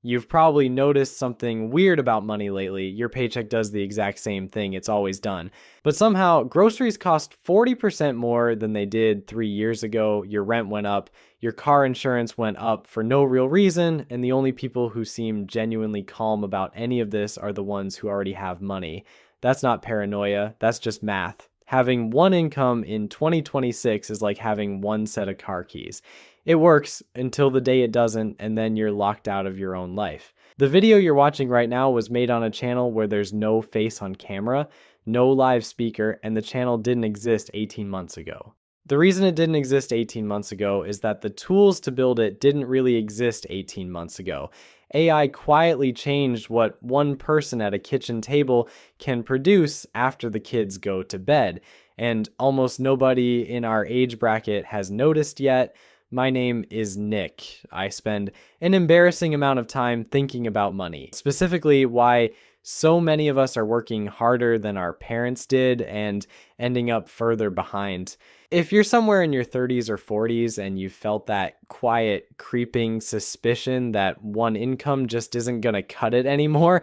You've probably noticed something weird about money lately. Your paycheck does the exact same thing it's always done. But somehow, groceries cost 40% more than they did 3 years ago. Your rent went up. Your car insurance went up for no real reason. And the only people who seem genuinely calm about any of this are the ones who already have money. That's not paranoia. That's just math. Having one income in 2026 is like having one set of car keys. It works until the day it doesn't, and then you're locked out of your own life. The video you're watching right now was made on a channel where there's no face on camera, no live speaker, and the channel didn't exist 18 months ago. The reason it didn't exist 18 months ago is that the tools to build it didn't really exist 18 months ago. AI quietly changed what one person at a kitchen table can produce after the kids go to bed, and almost nobody in our age bracket has noticed yet. My name is Nick. I spend an embarrassing amount of time thinking about money, specifically why so many of us are working harder than our parents did and ending up further behind. If you're somewhere in your 30s or 40s and you felt that quiet, creeping suspicion that one income just isn't going to cut it anymore,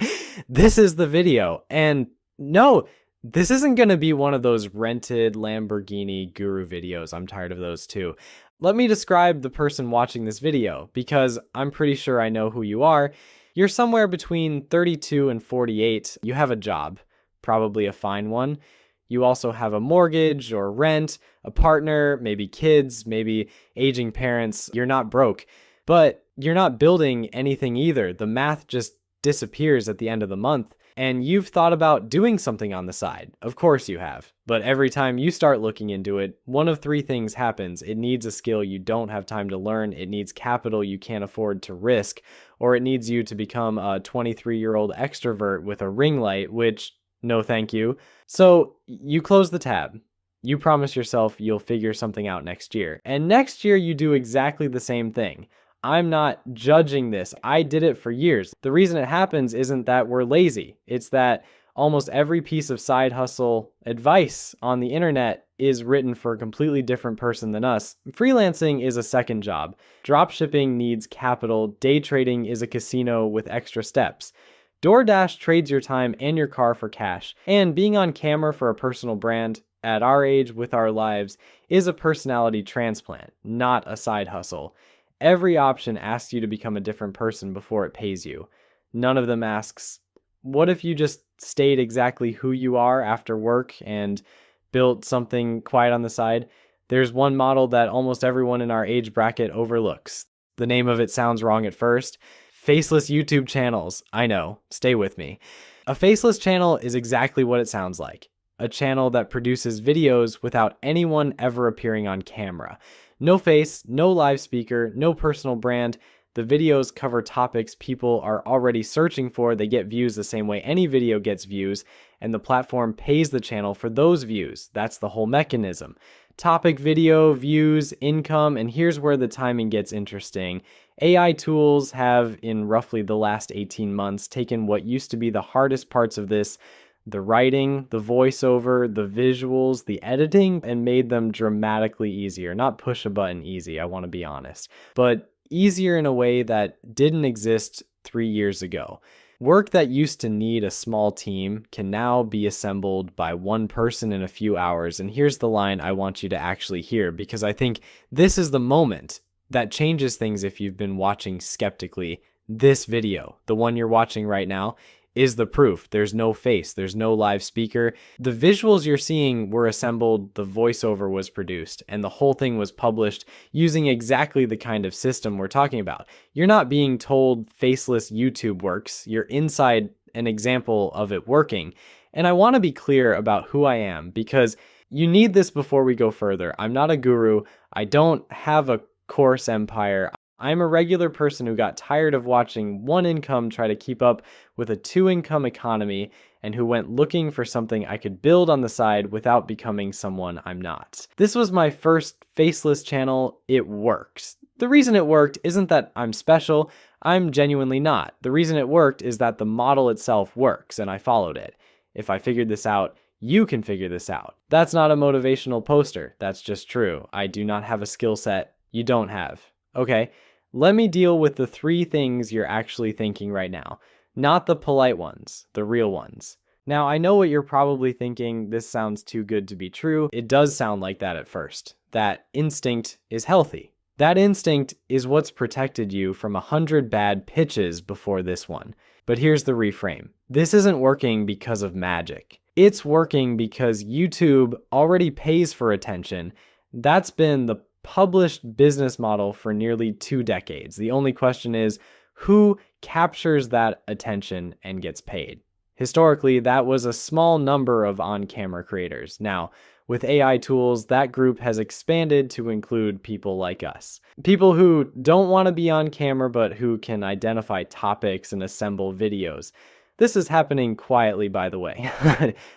this is the video. And no, this isn't going to be one of those rented Lamborghini guru videos. I'm tired of those too. Let me describe the person watching this video, because I'm pretty sure I know who you are. You're somewhere between 32 and 48. You have a job, probably a fine one. You also have a mortgage or rent, a partner, maybe kids, maybe aging parents. You're not broke, but you're not building anything either. The math just disappears at the end of the month. And you've thought about doing something on the side. Of course you have. But every time you start looking into it, one of three things happens. It needs a skill you don't have time to learn. It needs capital you can't afford to risk. Or it needs you to become a 23-year-old extrovert with a ring light, which, no thank you. So you close the tab. You promise yourself you'll figure something out next year. And next year you do exactly the same thing. I'm not judging this. I did it for years. The reason it happens isn't that we're lazy. It's that almost every piece of side hustle advice on the internet is written for a completely different person than us. Freelancing is a second job. Dropshipping needs capital. Day trading is a casino with extra steps. DoorDash trades your time and your car for cash. And being on camera for a personal brand at our age with our lives is a personality transplant, not a side hustle. Every option asks you to become a different person before it pays you. None of them asks, what if you just stayed exactly who you are after work and built something quiet on the side? There's one model that almost everyone in our age bracket overlooks. The name of it sounds wrong at first. Faceless YouTube channels. I know. Stay with me. A faceless channel is exactly what it sounds like. A channel that produces videos without anyone ever appearing on camera. No face, no live speaker, no personal brand. The videos cover topics people are already searching for. They get views the same way any video gets views, and the platform pays the channel for those views. That's the whole mechanism. Topic video, views, income, and here's where the timing gets interesting. AI tools have, in roughly the last 18 months, taken what used to be the hardest parts of this, the writing, the voiceover, the visuals, the editing, and made them dramatically easier. Not push a button easy, I want to be honest, but easier in a way that didn't exist 3 years ago. Work that used to need a small team can now be assembled by one person in a few hours. And here's the line I want you to actually hear, because I think this is the moment that changes things if you've been watching skeptically. This video, the one you're watching right now, is the proof. There's no face, there's no live speaker. The visuals you're seeing were assembled, the voiceover was produced, and the whole thing was published using exactly the kind of system we're talking about. You're not being told faceless YouTube works, you're inside an example of it working. And I want to be clear about who I am, because you need this before we go further. I'm not a guru. I don't have a course empire. I'm a regular person who got tired of watching one income try to keep up with a two-income economy, and who went looking for something I could build on the side without becoming someone I'm not. This was my first faceless channel. It works. The reason it worked isn't that I'm special. I'm genuinely not. The reason it worked is that the model itself works, and I followed it. If I figured this out, you can figure this out. That's not a motivational poster. That's just true. I do not have a skill set you don't have. Okay, Let me deal with the 3 things you're actually thinking right now, not the polite ones, the real ones. Now, I know what you're probably thinking. This sounds too good to be true. It does sound like that at first. That instinct is healthy. That instinct is what's protected you from 100 bad pitches before this one. But here's the reframe. This isn't working because of magic. It's working because YouTube already pays for attention. That's been the published business model for nearly 2 decades. The only question is, who captures that attention and gets paid? Historically, that was a small number of on-camera creators. Now, with AI tools, that group has expanded to include people like us. People who don't want to be on camera, but who can identify topics and assemble videos. This is happening quietly, by the way.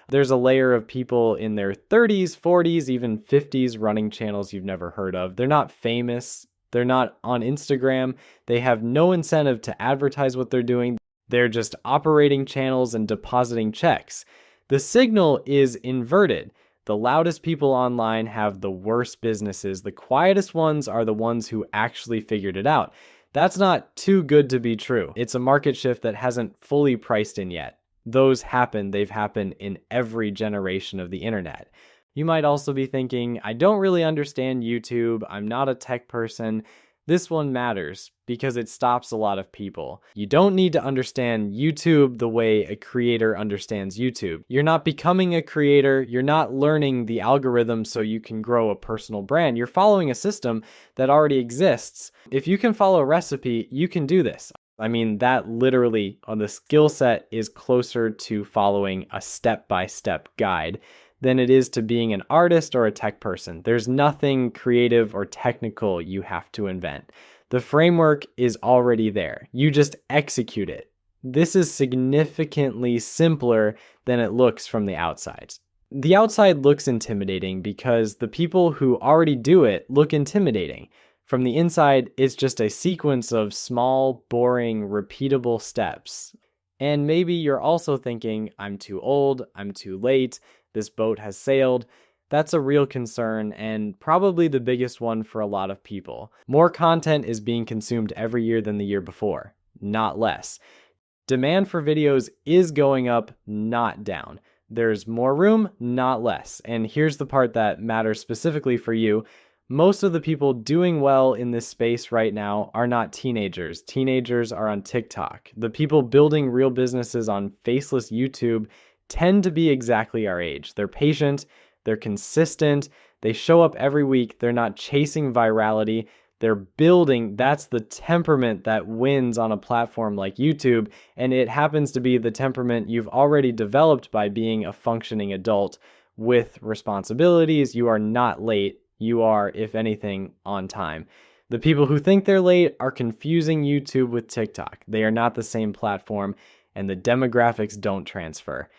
There's a layer of people in their 30s, 40s, even 50s running channels you've never heard of. They're not famous. They're not on Instagram. They have no incentive to advertise what they're doing. They're just operating channels and depositing checks. The signal is inverted. The loudest people online have the worst businesses. The quietest ones are the ones who actually figured it out. That's not too good to be true. It's a market shift that hasn't fully priced in yet. Those happen. They've happened in every generation of the internet. You might also be thinking, I don't really understand YouTube. I'm not a tech person. This one matters because it stops a lot of people. You don't need to understand YouTube the way a creator understands YouTube. You're not becoming a creator. You're not learning the algorithm so you can grow a personal brand. You're following a system that already exists. If you can follow a recipe, you can do this. I mean, that literally on the skill set is closer to following a step-by-step guide than it is to being an artist or a tech person. There's nothing creative or technical you have to invent. The framework is already there. You just execute it. This is significantly simpler than it looks from the outside. The outside looks intimidating because the people who already do it look intimidating. From the inside, it's just a sequence of small, boring, repeatable steps. And maybe you're also thinking, I'm too old, I'm too late, this boat has sailed. That's a real concern and probably the biggest one for a lot of people. More content is being consumed every year than the year before, not less. Demand for videos is going up, not down. There's more room, not less. And here's the part that matters specifically for you. Most of the people doing well in this space right now are not teenagers. Teenagers are on TikTok. The people building real businesses on faceless YouTube tend to be exactly our age. They're patient, they're consistent, they show up every week, they're not chasing virality, they're building. That's the temperament that wins on a platform like YouTube, and it happens to be the temperament you've already developed by being a functioning adult with responsibilities. You are not late, you are, if anything, on time. The people who think they're late are confusing YouTube with TikTok. They are not the same platform, and the demographics don't transfer.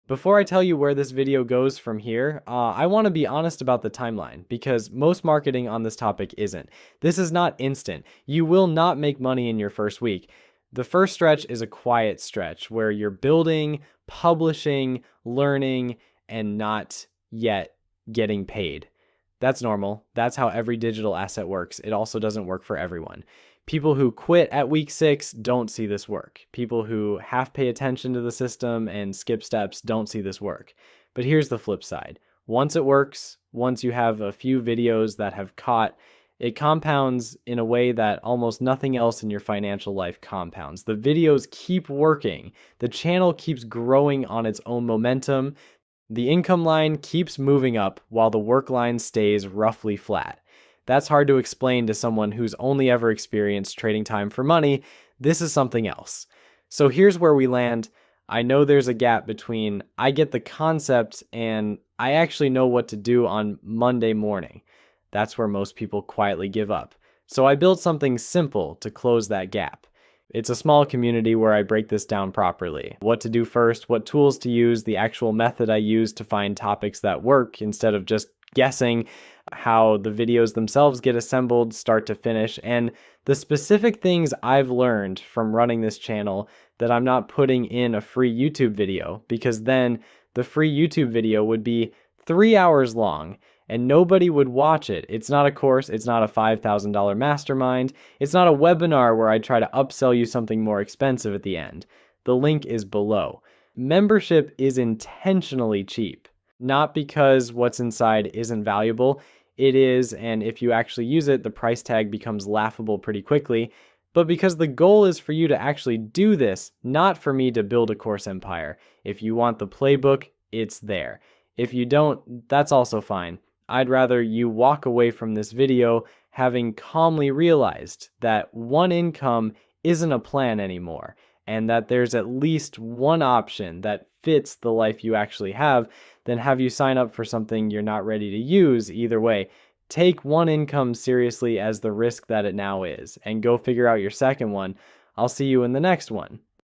Before I tell you where this video goes from here, I want to be honest about the timeline because most marketing on this topic isn't. This is not instant. You will not make money in your first week. The first stretch is a quiet stretch where you're building, publishing, learning, and not yet getting paid. That's normal. That's how every digital asset works. It also doesn't work for everyone. People who quit at week 6 don't see this work. People who half pay attention to the system and skip steps don't see this work. But here's the flip side. Once it works, once you have a few videos that have caught, it compounds in a way that almost nothing else in your financial life compounds. The videos keep working. The channel keeps growing on its own momentum. The income line keeps moving up while the work line stays roughly flat. That's hard to explain to someone who's only ever experienced trading time for money. This is something else. So here's where we land. I know there's a gap between I get the concept and I actually know what to do on Monday morning. That's where most people quietly give up. So I built something simple to close that gap. It's a small community where I break this down properly. What to do first, what tools to use, the actual method I use to find topics that work instead of just guessing, how the videos themselves get assembled start to finish, and the specific things I've learned from running this channel that I'm not putting in a free YouTube video, because then the free YouTube video would be 3 hours long and nobody would watch it. It's not a course, it's not a $5,000 mastermind, it's not a webinar where I try to upsell you something more expensive at the end. The link is below. Membership is intentionally cheap, not because what's inside isn't valuable. It is, and if you actually use it, the price tag becomes laughable pretty quickly, but because the goal is for you to actually do this, not for me to build a course empire. If you want the playbook, it's there. If you don't, that's also fine. I'd rather you walk away from this video having calmly realized that one income isn't a plan anymore, and that there's at least one option that fits the life you actually have, than have you sign up for something you're not ready to use. Either way, take one income seriously as the risk that it now is, and go figure out your second one. I'll see you in the next one.